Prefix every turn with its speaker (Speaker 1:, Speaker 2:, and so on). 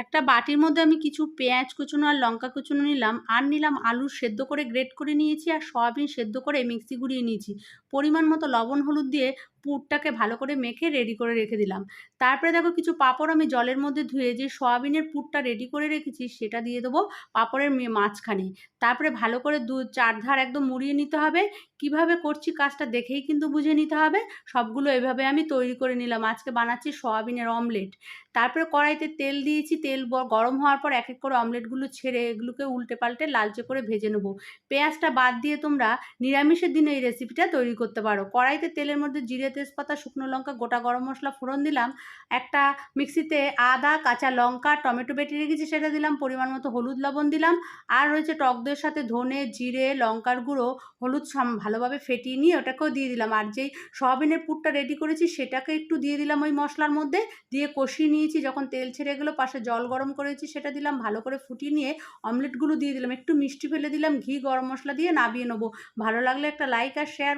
Speaker 1: একটা বাটির মধ্যে আমি কিছু পেঁয়াজ কুচনো আর লঙ্কা কুচনো নিলাম, আর নিলাম আলু সেদ্ধ করে গ্রেট করে নিয়েছি, আর সয়াবিন সেদ্ধ করে মিক্সি ঘুরিয়ে নিয়েছি। পরিমাণ মতো লবণ হলুদ দিয়ে পুরটাকে ভালো করে মেখে রেডি করে রেখে দিলাম। তারপরে দেখো কিছু পাঁপড় আমি জলের মধ্যে ধুয়ে যে সয়াবিনের পুরটা রেডি করে রেখেছি সেটা দিয়ে দেবো পাঁপড়ের মাঝখানে। তারপরে ভালো করে চার ধার একদম মুড়িয়ে নিতে হবে। কিভাবে করছি কাজটা দেখেই কিন্তু বুঝে নিতে হবে। সবগুলো এভাবে আমি তৈরি করে নিলাম। আজকে বানাচ্ছি সয়াবিনের অমলেট। তারপরে কড়াইতে তেল দিয়েছি, তেল গরম হওয়ার পর এক এক করে অমলেটগুলো ছেড়ে এগুলোকে উল্টে পাল্টে লালচে করে ভেজে নেবো। পেঁয়াজটা বাদ দিয়ে তোমরা নিরামিষের দিনে এই রেসিপিটা তৈরি করতে পারো। কড়াইতে তেলের মধ্যে জিরে তেজপাতা শুকনো লঙ্কা গোটা গরম মশলা ফোড়ন দিলাম। একটা মিক্সিতে আদা কাঁচা লঙ্কা টমেটো বেটে রেখেছি সেটা দিলাম, পরিমাণ মতো হলুদ লবণ দিলাম, আর রয়েছে টক দইয়ের সাথে ধনে জিরে লঙ্কার গুঁড়ো হলুদ ভালোভাবে ফেটিয়ে নিয়ে ওটাকেও দিয়ে দিলাম। আর যেই সয়াবিনের পুরটা রেডি করেছি সেটাকে একটু দিয়ে দিলাম ওই মশলার মধ্যে, দিয়ে কষিয়ে নিয়েছি। যখন তেল ছেড়ে গেলো পাশে জল গরম করেছি সেটা দিলাম, ভালো করে ফুটিয়ে নিয়ে অমলেটগুলো দিয়ে দিলাম, একটু মিষ্টি ফেলে দিলাম, ঘি গরম মশলা দিয়ে নামিয়ে নেবো। ভালো লাগলে একটা লাইক আর শেয়ার